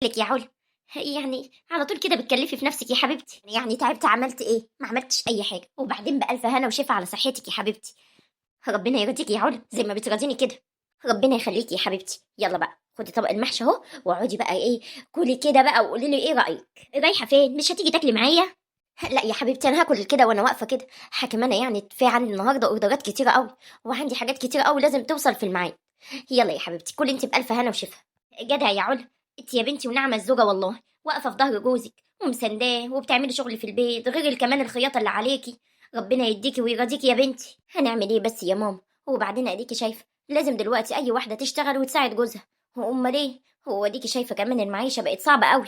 لك يا علا، يعني على طول كده بتكلفي في نفسك يا حبيبتي؟ يعني تعبت عملت ايه؟ ما عملتش اي حاجه، وبعدين بألف هنا وشفا على صحتك يا حبيبتي. ربنا يرضيكي يا علا زي ما بترضيني كده. ربنا يخليكي يا حبيبتي. يلا بقى خدي طبق المحشي اهو، واقعدي بقى ايه، كلي كده بقى وقولي لي ايه رايك. رايحه فين؟ مش هتيجي تاكلي معايا؟ لا يا حبيبتي، انا هاكل كده وانا واقفه كده. حاكم انا يعني في عندي النهارده اوردرات كتيره قوي، وعندي حاجات كتيره قوي لازم توصل في الميعاد. يلا يا حبيبتي كلي انت بألف هنا وشفا. جدع يا علا، انت يا بنتي ونعمه الزوجه والله. واقفه في ظهر جوزك ومسنداه وبتعملي شغل في البيت غير كمان الخياطه اللي عليكي. ربنا يديكي ويرضيكي يا بنتي. هنعمل ايه بس يا ماما؟ وبعدين اديكي شايفه لازم دلوقتي اي واحده تشتغل وتساعد جوزها. امال ايه؟ هو اديكي شايفه كمان المعيشه بقت صعبه قوي.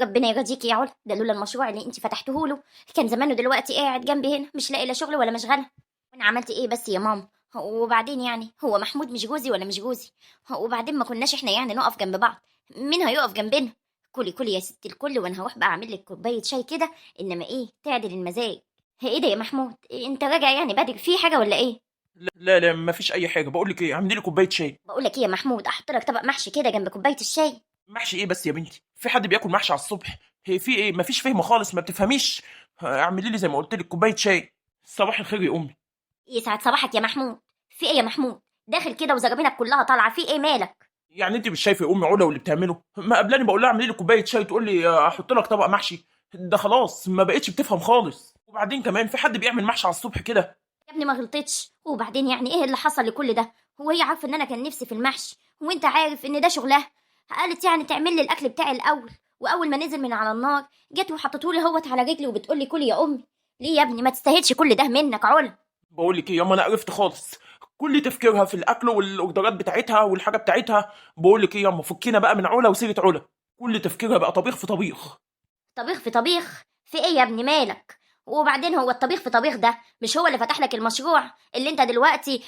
ربنا يرضيكي يا علا، ده لولا المشروع اللي انت فتحته له كان زمانه دلوقتي قاعد جنبي هنا مش لاقي لا شغل ولا مشغله. وانا عملت ايه بس يا ماما؟ وبعدين يعني هو محمود مش جوزي ولا مش جوزي؟ وبعدين ما كناش احنا يعني نقف جنب بعض؟ مين هيقف جنبنا؟ كلي كلي يا ست الكل، وانا هروح بقى اعمل لك كوبايه شاي كده، انما ايه تعدل المزاج. ايه ده يا محمود؟ انت راجع يعني بدري في حاجه ولا ايه؟ لا لا، مفيش اي حاجه. بقول لك ايه، اعملي لي كوبايه شاي. بقول لك ايه يا محمود، احط لك طبق محشي كده جنب كوبايه الشاي. محشي ايه بس يا بنتي؟ في حد بياكل محشي على الصبح؟ هي في ايه؟ مفيش فهم خالص، ما بتفهميش. اعملي لي زي ما قلت لك كوبايه شاي. صباح الخير يا امي. يسعد صباحك يا محمود. في ايه يا محمود؟ داخل كده وزرابينك كلها طالعه، في ايه مالك؟ يعني انت مش شايفه يا امي علا واللي بتعمله؟ ما قبلاني بقول لها اعملي لي كوبايه شاي تقول لي احط لك طبق محشي. ده خلاص ما بقتش بتفهم خالص. وبعدين كمان في حد بيعمل محشي على الصبح كده؟ يا ابني ما غلطتش، وبعدين يعني ايه اللي حصل لكل ده؟ هو هي عارفه ان انا كان نفسي في المحشي، وانت عارف ان ده شغلها. قالت يعني تعمل لي الاكل بتاعي الاول، واول ما نزل من على النار جت وحطته لي هوت على رجلي وبتقول لي كلي يا امي. ليه يا ابني؟ ما تستاهلش كل ده منك علا. بقول لك ايه ياما، انا عرفت خالص. كل تفكيرها في الاكل والاوردرات بتاعتها والحاجه بتاعتها. بقول لك ايه ياما، فكينا بقى من علا وسيره علا. كل تفكيرها بقى طبيخ في طبيخ. طبيخ في طبيخ؟ في ايه يا ابني مالك؟ وبعدين هو الطبيخ في طبيخ ده مش هو اللي فتح لك المشروع اللي انت دلوقتي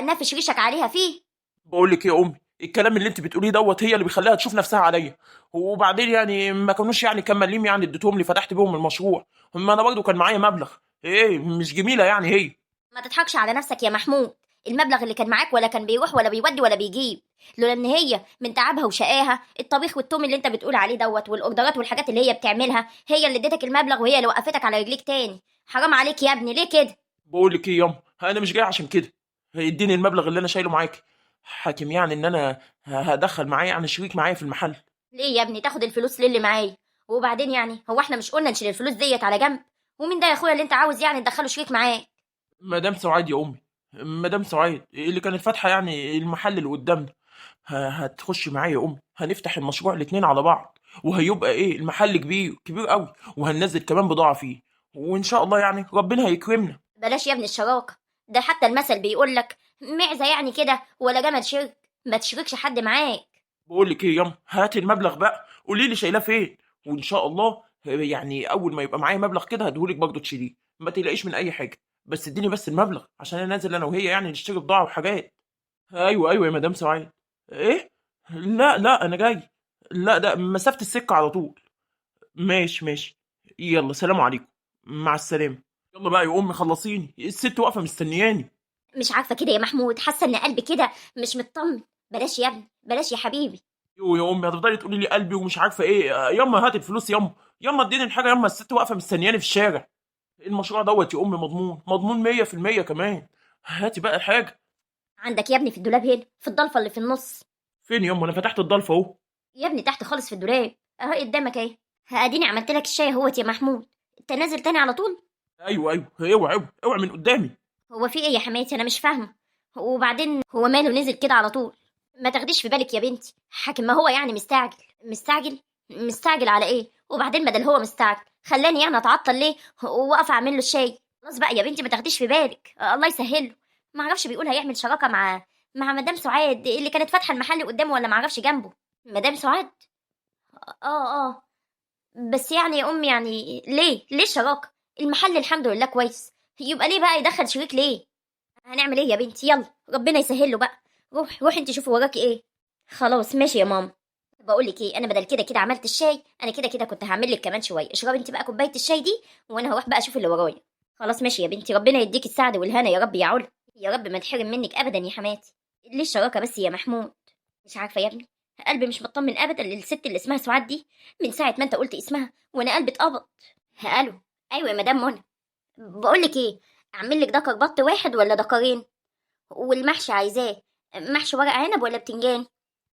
نافش ريشك عليها فيه؟ بقول لك ايه يا امي، الكلام اللي انت بتقوليه دوت هي اللي بيخليها تشوف نفسها عليا. وبعدين يعني ما كانوش يعني كام مليم يعني اديتهم لي فتحت بيهم المشروع. اما انا برضو كان معايا مبلغ. ايه مش جميله يعني هي؟ ما تضحكش على نفسك يا محمود. المبلغ اللي كان معاك ولا كان بيروح ولا بيودي ولا بيجيب، لولا ان هي من تعبها وشقاها الطبيخ والتوم اللي انت بتقول عليه دوت والاوردرات والحاجات اللي هي بتعملها، هي اللي اديتك المبلغ وهي اللي وقفتك على رجليك تاني. حرام عليك يا ابني، ليه كده؟ بقول لك ايه ياما، انا مش جاي عشان كده. اديني المبلغ اللي انا شايله معاك. حاكم يعني ان انا هدخل معايا يعني شريك معايا في المحل. ليه يا ابني تاخد الفلوس اللي معايا؟ وبعدين يعني هو احنا مش قلنا نشيل الفلوس ديت على جنب؟ ومين ده يا اخويا اللي انت عاوز يعني تدخله شريك معاك؟ مدام سعاد يا امي. مدام سعاد اللي كانت فاتحه يعني المحل اللي قدامنا. هتخش معايا يا امي، هنفتح المشروع الاتنين على بعض. وهيبقى ايه، المحل كبير كبير قوي. وهننزل كمان بضاعه فيه. وان شاء الله يعني ربنا هيكرمنا. بلاش يا ابني الشراكه. ده حتى المثل بيقول لك معزه يعني كده ولا جمل شرك، ما تشركش حد معاك. بقول لك ايه ياما، هات المبلغ بقى قولي لي شايلاه فين. وان شاء الله يعني اول ما يبقى معايا مبلغ كده هديهولك برضه تشيليه. ما تقلقيش من اي حاجه. بس اديني بس المبلغ عشان انا نازل انا وهي يعني نشتري بضاعه وحاجات. ايوه ايوه يا مدام سعاد. ايه؟ لا لا انا جاي. لا ده مسافه السكه على طول. ماشي ماشي. يلا سلام عليكم. مع السلامه. يلا بقى يا امي خلصيني، الست واقفه مستنياني. مش عارفه كده يا محمود، حاسه ان قلبي كده مش مطمن. بلاش يا ابني، بلاش يا حبيبي. يو يا امي، هتفضلي تقولي لي قلبي ومش عارفه ايه. ياما هات الفلوس ياما. ياما اديني الحاجه ياما، الست واقفه مستنياني في الشارع. المشروع دوت يا امي مضمون مضمون 100% كمان. هاتي بقى الحاجه. عندك يا ابني في الدولاب هنا في الضلفه اللي في النص. فين ياما؟ انا فتحت الضلفه اهو. يا ابني تحت خالص في الدولاب، اهو قدامك اهي. اديني عملت لك الشاي اهوت يا محمود. انت نازل تاني على طول؟ ايوه ايوه، اوعي اوعي اوعي من قدامي. هو في ايه يا حماتي؟ انا مش فاهمه. وبعدين هو ماله نزل كده على طول؟ ما تاخديش في بالك يا بنتي، حاكم ما هو يعني مستعجل. مستعجل؟ مستعجل على ايه؟ وبعدين بدل هو مستعجل خلاني يعني اتعطل ليه واقف اعمل له الشاي؟ خلاص بقى يا بنتي ما تاخديش في بالك، الله يسهله. ما اعرفش بيقول هيعمل شراكه مع مدام سعاد اللي كانت فاتحه المحل قدامه، ولا ما اعرفش جنبه. مدام سعاد؟ اه. بس يعني يا امي يعني ليه الشراكه؟ المحل الحمد لله كويس، يبقى ليه بقى يدخل شريك ليه؟ هنعمل ايه يا بنتي؟ يلا ربنا يسهل له بقى. روحي انت شوفي وراكي ايه. خلاص ماشي يا ماما. بقول لك ايه، انا بدل كده كده عملت الشاي، انا كده كده كنت هعمل لك كمان شويه. اشربي انت بقى كوبايه الشاي دي، وانا هروح بقى اشوف اللي ورايا. خلاص ماشي يا بنتي، ربنا يديك السعد والهنا يا رب يا علا. يا رب ما تحرم منك ابدا يا حماتي. ليه الشراكه بس يا محمود؟ مش عارفه يا ابني، قلبي مش مطمن ابدا للست اللي اسمها سعاد دي، من ساعه ما انت قلت اسمها وانا قلبي اتقبض. الو. ايوه يا مدام منى. بقول لك ايه، اعمل لك دكر بط واحد ولا دكرين؟ والمحشي عايزاه محشي ورق عنب ولا بتنجان؟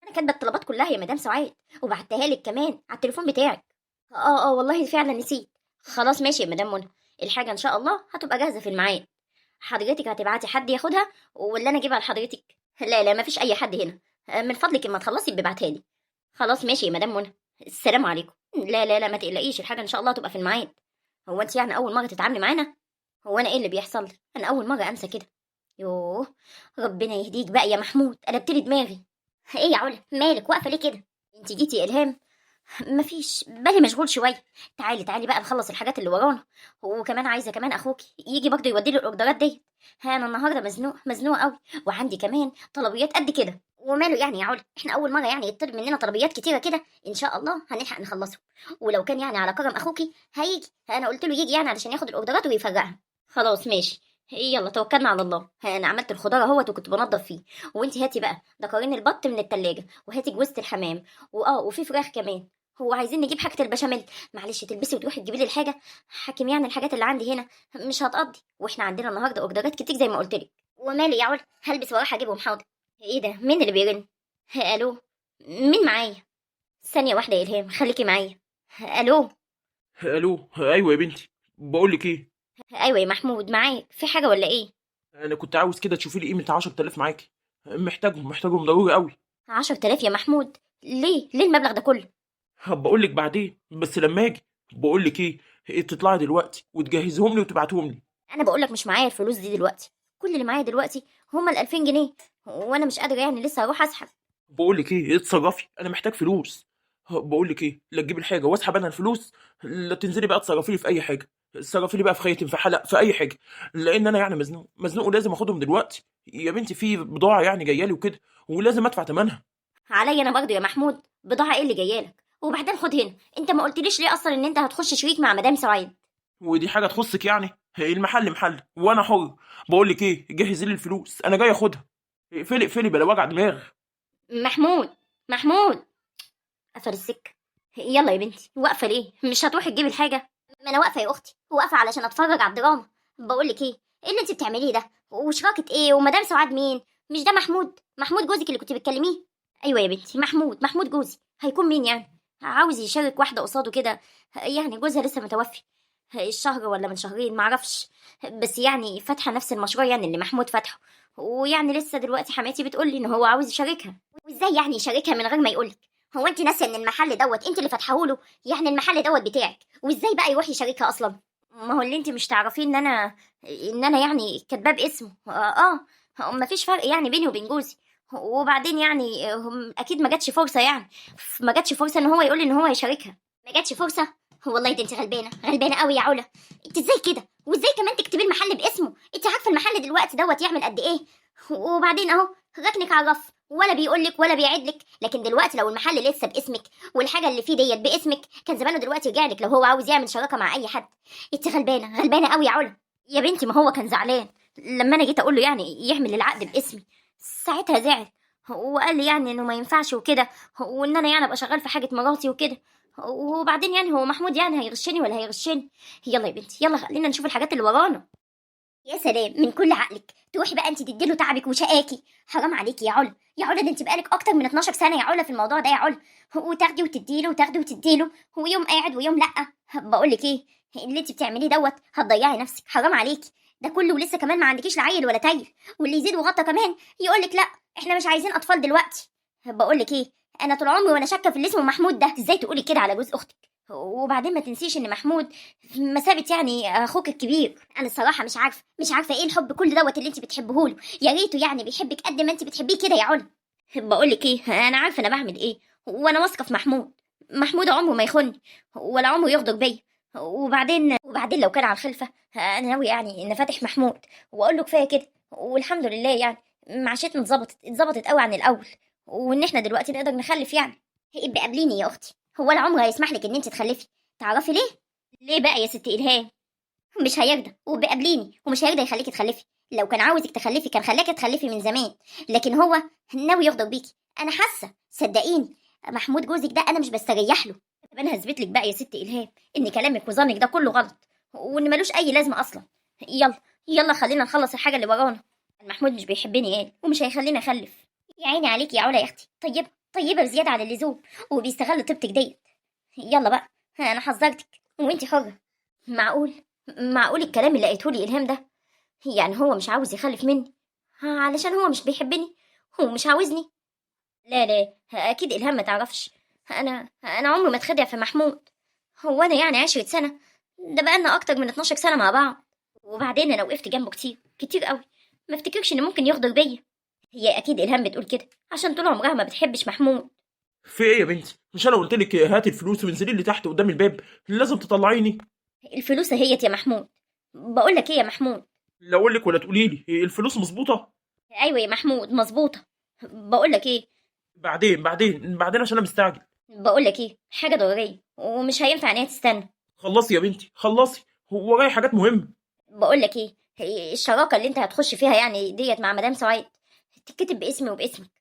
انا كاتبه الطلبات كلها يا مدام سعاد، وبعتها لك كمان على التليفون بتاعك. اه والله فعلا نسيت. خلاص ماشي يا مدام منى، الحاجه ان شاء الله هتبقى جاهزه في الميعاد. حضرتك هتبعتي حد ياخدها ولا انا اجيبها لحضرتك؟ لا مفيش اي حد هنا. من فضلك اما تخلصي ببعتها لي. خلاص ماشي يا مدام منى. السلام عليكم. لا ما تقلقيش، الحاجه ان شاء الله هتبقى في الميعاد. هو انت يعني اول مره تتعاملي معانا؟ هو انا ايه اللي بيحصل؟ انا اول مره انسى كده. يوه، ربنا يهديك بقى يا محمود، قلبتلي دماغي. ايه يا علا مالك واقفه ليه كده؟ انت جيتي يا الهام؟ مفيش، بالي مشغول شويه. تعالي بقى نخلص الحاجات اللي ورانا. وكمان عايزه كمان اخوكي يجي برضه يودي لي الاوردرات دي. انا النهارده مزنوق قوي، وعندي كمان طلبيات قد كده. وماله يعني يا علا، احنا اول مره يعني يطلب مننا طلبيات كتيره كده، ان شاء الله هنلحق نخلصهم. ولو كان يعني على كرم اخوكي هيجي، انا قلت له يجي يعني علشان ياخد الاوردرات ويفرقها. خلاص ماشي. يلا توكلنا على الله. انا عملت الخضار اهوت وكنت بنضف فيه. وانتي هاتي بقى دكرين البط من التلاجة، وهاتي جوزة الحمام، وفي فراخ كمان. هو عايزين نجيب حاجة البشاميل. معلش تلبسي وتروحي تجيبي لي الحاجة. حاكم يعني الحاجات اللي عندي هنا مش هتقضي، واحنا عندنا النهارده اوردرات كتير زي ما قلت لك. ومالي يا علا، هلبس واروح اجيبهم حاضر. ايه ده، مين اللي بيرن؟ الو. مين معايا؟ ثانية واحدة يا الهام، خليكي معايا. الو. الو، ايوه يا بنتي. بقول لك ايه، ايوه يا محمود، معاك في حاجة ولا ايه؟ انا كنت عاوز كده تشوفي لي قيمه 10000 معاكي. محتاجهم ضروري قوي. 10,000 يا محمود؟ ليه المبلغ ده كله؟ بقول لك بعدين بس لما اجي. بقول لك ايه تطلعي دلوقتي وتجهزهم لي وتبعتهم لي. انا بقول لك مش معايا الفلوس دي دلوقتي. كل اللي معايا دلوقتي هما ال2000 جنيه، وانا مش قادره يعني لسه هروح اسحب. بقول لك اتصرفي، انا محتاج فلوس. بقول لك لا تجيبي الحاجه واسحب انا الفلوس، لا تنزلي بقى تصرفي لي في اي حاجه. تصرفي لي بقى في خيط، في حلق، في اي حاجه. لان انا يعني مزنوق ولازم اخدهم دلوقتي. يا بنتي في بضاعه يعني جايه لي وكده، ولازم ادفع ثمنها. عليا انا برضه يا محمود، بضاعه ايه اللي جايالك؟ وبعدين خد هنا، انت ما قلتليش ليه اصلا ان انت هتخش شريك مع مدام سعيد؟ ودي حاجه تخصك يعني؟ هي المحل محل وانا حر. بقول لك جهزي لي الفلوس انا جاي اخدها. اقفلي بلا وجع دماغ. محمود قفل السكه. يلا يا بنتي، واقفه ليه؟ مش هتروحي تجيبي الحاجه؟ ما انا واقفه يا اختي، واقفه علشان اتفرج على الدراما. بقول لك ايه اللي انت بتعمليه ده؟ وشراكه ايه؟ ومدام سعاد مين؟ مش ده محمود جوزك اللي كنت بتكلميه؟ ايوه يا بنتي، محمود جوزي. هيكون مين يعني؟ عاوز يشارك واحده قصاده كده، يعني جوزها لسه متوفي الشهر ولا من شهرين معرفش، بس يعني فاتحه نفس المشروع يعني اللي محمود فاتحه. ويعني لسه دلوقتي حماتي بتقولي ان هو عاوز يشاركها. وازاي يعني يشاركها من غير ما يقولك؟ هو انت ناسيه ان المحل دوت انت اللي فاتحه له؟ يعني المحل دوت بتاعك، وازاي بقى يروح يشاركها اصلا؟ ما هو اللي انت مش تعرفيه ان انا يعني كاتباه باسمه. ما فيش فرق يعني بيني وبين جوزي. وبعدين يعني اكيد ما جاتش فرصه، يعني ما جاتش فرصه ان هو يقول لي ان هو هيشاركها. ما جاتش فرصه؟ والله ده انت غلبانه قوي يا علا. انت ازاي كده؟ وازاي كمان تكتبي المحل باسمه؟ انت عارفه المحل دلوقتي دوت يعمل قد ايه؟ وبعدين اهو ركنك على الرف، ولا بيقولك ولا بيعدلك. لكن دلوقتي لو المحل لسه باسمك والحاجه اللي فيه ديت باسمك، كان زمانه دلوقتي رجعلك لو هو عاوز يعمل شراكه مع اي حد. انت غلبانه قوي يا علا. يا بنتي ما هو كان زعلان لما انا جيت اقول له يعني يعمل العقد باسمي. ساعتها زعل وقال لي يعني انه ما ينفعش وكده، وان انا يعني ابقى شغال في حاجه مراتي وكده. وبعدين يعني هو محمود يعني هيغشني ولا هيغشني؟ يلا يا بنتي يلا، خلينا نشوف الحاجات اللي ورانا. يا سلام، من كل عقلك تروحي بقى انت تديله تعبك وشقاكي؟ حرام عليكي يا علا. يا علا ده انت بقالك اكتر من 12 سنه يا علا في الموضوع ده يا علا، وتاخدي وتديله وتاخدي وتديله، ويوم قاعد ويوم لا. بقول لك ايه، اللي انت بتعمليه دوت هتضيعي نفسك، حرام عليكي. ده كله ولسه كمان ما عندكيش لا عيل ولا تايل، واللي يزيد وغطى كمان يقول لك لا احنا مش عايزين اطفال دلوقتي. بقول لك ايه، انا طول عمري وانا شاكه في اللي اسمه محمود ده. ازاي تقولي كده على جوز اختك؟ وبعدين ما تنسيش ان محمود مثابه يعني اخوك الكبير. انا الصراحه مش عارفه ايه الحب كل دوت اللي انت بتحبه له. يا ريته يعني بيحبك قد ما انت بتحبيه كده يا علا. بقول لك ايه، انا عارفه انا بعمل ايه، وانا واثقه في محمود عمره ما يخوني ولا عمره يغدر بيا. وبعدين لو كان على الخلفه، انا ناوي يعني ان فاتح محمود واقول له كفايه كده. والحمد لله يعني معيشتنا اتظبطت قوي عن الاول، وان احنا دلوقتي نقدر نخلف يعني. ابقى قابليني يا اختي، هو العمر هيسمح لك ان انت تخلفي؟ تعرفي ليه بقى يا ست الهام؟ مش هيرضى، وبقابليني ومش هيرضى يخليكي تخلفي. لو كان عاوزك تخلفي كان خلاكي تخلفي من زمان، لكن هو ناوي يغدر بيكي انا حاسه صدقيني، محمود جوزك ده انا مش بستريح له. طب انا هثبت لك بقى يا ست الهام ان كلامك وظنك ده كله غلط، وان ملوش اي لازمه اصلا. يلا يلا خلينا نخلص الحاجه اللي ورانا. محمود مش بيحبني قال ومش هيخليني اخلف. يا عيني عليك يا علا يا اختي، طيبه طيبه بزياده عن اللزوم، وبيستغل طيبتك ديت. يلا بقى، انا حذرتك وانتي حره. معقول معقول الكلام اللي قالته لي الهام ده؟ يعني هو مش عاوز يخلف مني علشان هو مش بيحبني؟ هو مش عاوزني؟ لا لا، اكيد الهام ما تعرفش. انا عمري ما اتخدع في محمود. هو انا يعني 10 سنه؟ ده بقالنا اكتر من 12 سنه مع بعض. وبعدين انا وقفت جنبه كتير كتير قوي، ما افتكرش ان ممكن يغدر بيا. هي اكيد الهام بتقول كده عشان طول عمرها ما بتحبش محمود. في ايه يا بنتي؟ مش انا قلت لك هاتي الفلوس وانزلي لي تحت قدام الباب؟ لازم تطلعيني. الفلوس هيت يا محمود. بقول لك ايه يا محمود؟ لا اقول لك ولا تقولي لي الفلوس مظبوطه. ايوه يا محمود مظبوطه. بقول لك ايه؟ بعدين عشان انا مستعجل. بقول لك ايه، حاجه ضروريه ومش هينفع ان هي تستنى. خلصي يا بنتي خلصي، هو ورايا حاجات مهمه. بقول لك ايه، هي الشراكه اللي انت هتخش فيها يعني ديت مع مدام سعيد تتكتب باسمي وباسمك.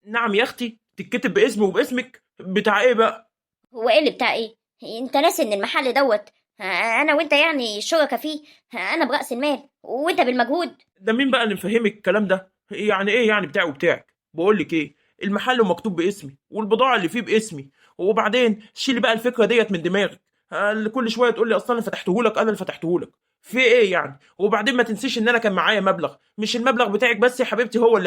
نعم يا اختي، تتكتب باسمي وباسمك؟ بتاع ايه بقى؟ هو ايه اللي بتاع ايه؟ انت ناسي ان المحل دوت انا وانت يعني الشركة فيه. انا برأس المال وانت بالمجهود. ده مين بقى اللي مفهمك الكلام ده؟ يعني ايه يعني بتاعي وبتاعك؟ بقول لك ايه، المحل مكتوب باسمي والبضاعه اللي فيه باسمي. وبعدين شيلي بقى الفكره ديت من دماغك، اللي كل شويه تقول لي اصلا انا فتحته لك، انا اللي فتحته لك. في ايه يعني؟ وبعدين ما تنسيش ان انا كان معايا مبلغ، مش المبلغ بتاعك بس يا حبيبتي هو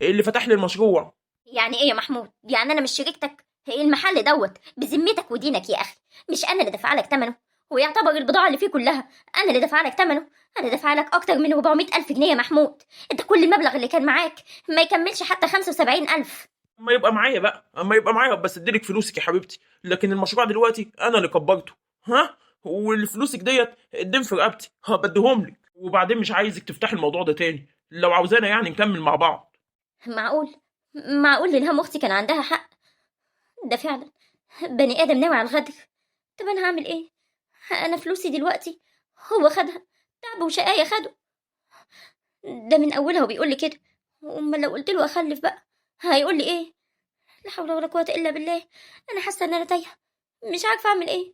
اللي فتح لي المشروع. يعني ايه يا محمود؟ يعني انا مش شريكتك؟ هي المحل دوت بذمتك ودينك يا اخي، مش انا اللي دافعه لك ثمنه؟ ويعتبر البضاعة اللي فيه كلها انا اللي دافعه لك ثمنه. انا دافعه لك اكتر من 400 الف جنيه يا محمود. انت كل المبلغ اللي كان معاك ما يكملش حتى 75 الف. اما يبقى معايا بس اديلك فلوسك يا حبيبتي، لكن المشروع دلوقتي انا اللي كبرته. ها؟ والفلوسك ديت الدين في رقبتي، بديهم لك. وبعدين مش عايزك تفتحي الموضوع ده تاني، لو عاوزانا يعني نكمل مع بعض. معقول معقول الهام اختي كان عندها حق؟ ده فعلا بني ادم ناوي على الغدر. طب انا هعمل ايه؟ انا فلوسي دلوقتي هو خدها، تعب وشقاية خده. ده من اولها وبيقول لي كده. امال لو قلت له اخلف بقى هيقول لي ايه؟ لا حول ولا قوه الا بالله. انا حاسه ان انا تايهه، مش عارفه اعمل ايه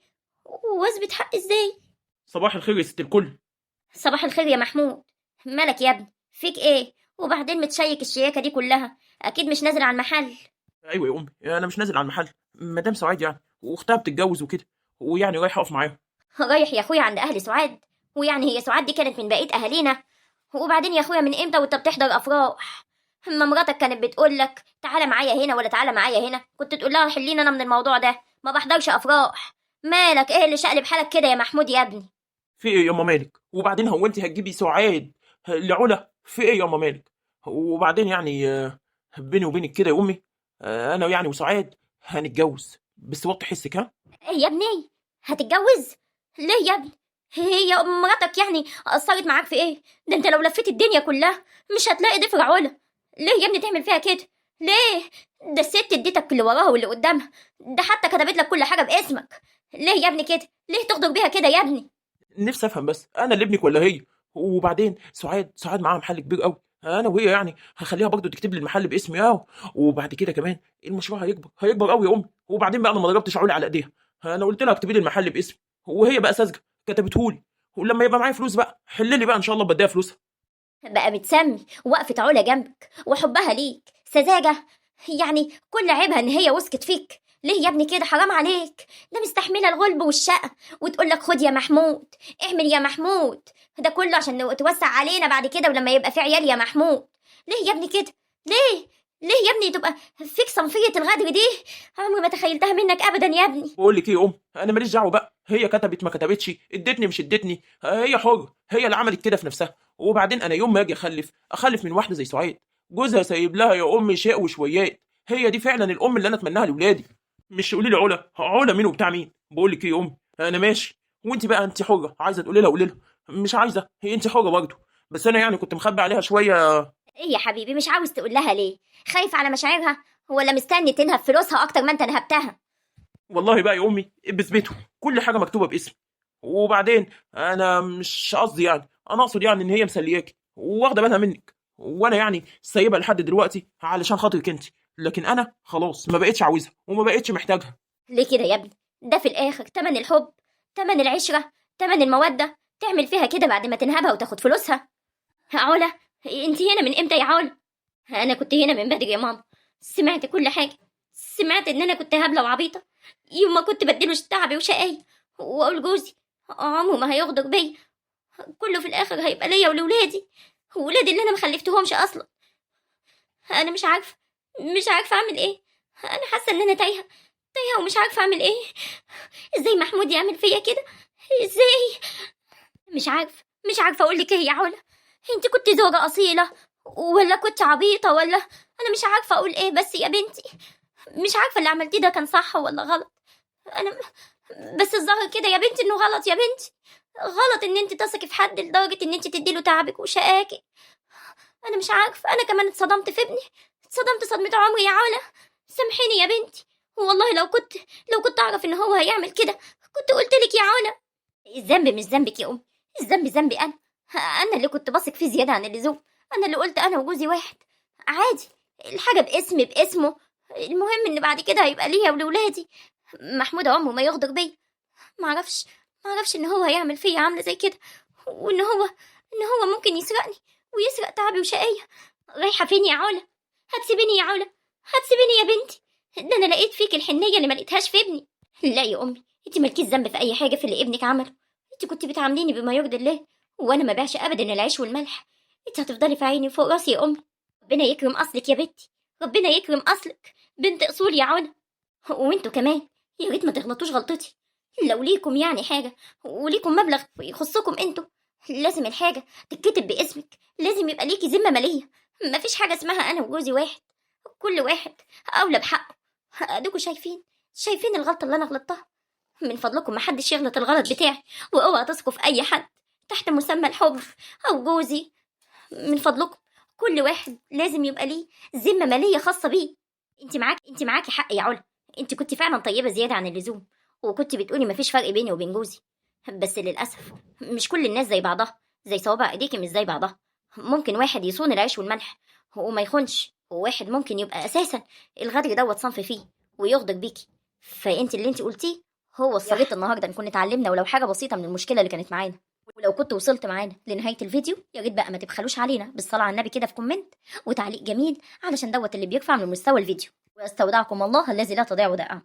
واثبت حقي ازاي. صباح الخير يا ست الكل. صباح الخير يا محمود. مالك يا ابني؟ فيك ايه؟ وبعدين متشيك الشياكه دي كلها، اكيد مش نازل على المحل. ايوه يا امي، انا مش نازل على المحل، مدام سعاد يعني واختها بتتجوز وكده، ويعني رايح اقف معاهم. رايح يا اخويا عند اهل سعاد؟ ويعني هي سعاد دي كانت من بقيه اهالينا؟ وبعدين يا اخويا من امتى وانت بتحضر افراح؟ اما مراتك كانت بتقول لك تعالى معايا هنا ولا تعالى معايا هنا كنت تقول لها حلينا انا من الموضوع ده، ما بحضرش افراح. مالك ايه اللي شقلب حالك كده يا محمود يا ابني؟ في ايه يا ماما مالك؟ وبعدين هو انت هتجيبي سعاد لعلا؟ في ايه يا ماما مالك؟ وبعدين يعني بيني وبينك كده يا امي، انا يعني وسعاد هنتجوز، بس وطي حسك ها. ايه يا ابني؟ هتتجوز؟ ليه يا ابني؟ هي مراتك يعني قصرت معاك في ايه؟ ده انت لو لفيت الدنيا كلها مش هتلاقي ضفر علا. ليه يا ابني تعمل فيها كده؟ ليه؟ ده الست اديتك اللي وراها واللي قدامها، ده حتى كتبت لك كل حاجه باسمك. ليه يا ابني كده؟ ليه تغدر بيها كده يا ابني؟ نفسي افهم بس، انا اللي ابنك ولا هي؟ وبعدين سعاد معاها محل كبير قوي، انا وهي يعني هخليها برضه تكتب لي المحل باسمي وبعد كده كمان المشروع هيكبر قوي يا امي. وبعدين بقى انا ما ضربتش عقلي على ايديها، انا قلت لها اكتبي لي المحل باسمي، وهي بقى ساذجه كتبته لي. ولما يبقى معايا فلوس بقى حل لي بقى ان شاء الله بديها فلوسها. بقى بتسمي وقفة علا جنبك وحبها ليك سذاجة؟ يعني كل عيبها ان هي وسكت فيك. ليه يا ابني كده؟ حرام عليك. ده مستحملة الغلب والشقة وتقول لك خد يا محمود، اعمل يا محمود. ده كله عشان توسع علينا بعد كده ولما يبقى في عيال يا محمود. ليه يا ابني كده؟ ليه؟ ليه يا ابني تبقى فيك صنفية الغدر دي؟ عمري ما تخيلتها منك ابدا يا ابني. بقول لك ايه يا ام، انا ماليش دعوه بقى، هي كتبت ما كتبتش، ادتني مش ادتني، هي حر، هي اللي عملت كده في نفسها. وبعدين انا يوم ما اجي اخلف من واحده زي سعاد، جوزها سايب لها يا ام شيء وشويات. هي دي فعلا الام اللي انا اتمناها لاولادي. مش تقولي لي علا مين وبتاع مين. بقول لك ايه يا ام، انا ماشي، وانت بقى انت حره، عايزه تقولي لها قولي لها، مش عايزه هي انت حره برضه. بس انا يعني كنت مخبي عليها شويه. ايه يا حبيبي مش عاوز تقول لها ليه؟ خايف على مشاعرها ولا مستني تنهب فلوسها اكتر ما انت نهبتها؟ والله بقى يا امي بثبته، كل حاجه مكتوبه باسمي. وبعدين انا مش قصدي يعني، انا اقصد يعني ان هي مسلياكي واخده بالها منك، وانا يعني سايبها لحد دلوقتي علشان خاطرك انت. لكن انا خلاص ما بقتش عاوزها وما بقتش محتاجها. ليه كده يا ابني؟ ده في الاخر تمن الحب، تمن العشره، تمن الموده. تعمل فيها كده بعد ما تنهبها وتاخد فلوسها؟ علا، انت هنا من امتى يا علا؟ انا كنت هنا من بدري يا ماما، سمعت كل حاجه. سمعت ان انا كنت هبله وعبيطه يوم ما كنت بديله تعبي وشقاي، واقول جوزي عمره ما هيغدر بيا، كله في الاخر هيبقى ليا ولولادي، ولادي اللي انا مخلفتهمش اصلا. انا مش عارفه اعمل ايه. انا حاسه ان انا تايهه ومش عارفه اعمل ايه. ازاي محمود يعمل فيا كده؟ ازاي؟ مش عارفه اقول لك ايه يا علا. انت كنت زوجة اصيله ولا كنت عبيطه، ولا انا مش عارفه اقول ايه. بس يا بنتي، مش عارفه اللي عملتيه ده كان صح ولا غلط. انا بس الظاهر كده يا بنتي انه غلط. يا بنتي غلط ان انت تثقي في حد لدرجه ان انت تديله تعبك وشقاكي. انا مش عارفه، انا كمان اتصدمت في ابني، اتصدمت صدمه عمري يا علا. سامحيني يا بنتي، والله لو كنت اعرف ان هو هيعمل كده كنت قلت لك يا علا. الذنب مش ذنبك يا امي، الذنب ذنبي انا اللي كنت بثق فيه زياده عن اللزوم. انا اللي قلت انا وجوزي واحد، عادي، الحاجه باسمه. المهم ان بعد كده هيبقى ليا ولولادي. محمود عمره ما يغدر بيا. معرفش ان هو هيعمل فيا عامله زي كده، وان هو ممكن يسرقني ويسرق تعبي وشقايا. رايحه فين يا علا؟ هتسيبيني يا علا؟ هتسيبيني يا بنتي؟ ده انا لقيت فيك الحنيه اللي ما لقيتهاش في ابني. لا يا امي، انت مالكيش ذنب في اي حاجه في اللي ابنك عمله. انت كنت بتعامليني بما يرضي الله، وانا ما باعش ابدا العيش والملح. انت هتفضلي في عيني فوق راسي يا امي. ربنا يكرم اصلك يا بنتي، ربنا يكرم اصلك، بنت اصول يا علا. وانتوا كمان يا ريت ما تغلطوش غلطتي. لو ليكم يعني حاجه وليكم مبلغ يخصكم انتوا، لازم الحاجه تتكتب باسمك، لازم يبقى ليكي ذمه ماليه. مفيش حاجه اسمها انا وجوزي واحد، كل واحد اولى بحقه. ادوكوا شايفين الغلطه اللي انا غلطتها. من فضلكم محدش يغلط الغلط بتاعي، واوعى تثقوا في اي حد تحت مسمى الحب او جوزي. من فضلكم، كل واحد لازم يبقى ليه ذمه ماليه خاصه بيه. انت معاكي حق يا علا، انت كنت فعلا طيبه زياده عن اللزوم، وكنت بتقولي مفيش فرق بيني وبين جوزي. بس للاسف مش كل الناس زي بعضها، زي صوابع ايديكي مش زي بعضها. ممكن واحد يصون العيش والملح وما يخونش، وواحد ممكن يبقى اساسا الغدر دوت صنف فيه ويغدر بيكي. فانت اللي انت قلتيه هو الصريط النهارده، نكون اتعلمنا ولو حاجه بسيطه من المشكله اللي كانت معانا. ولو كنت وصلت معانا لنهايه الفيديو، يا ريت بقى ما تبخلوش علينا بالصلاه على النبي كده في كومنت وتعليق جميل، علشان دوت اللي بيرفع من مستوى الفيديو. واستودعكم الله الذي لا تضيع ودائعه.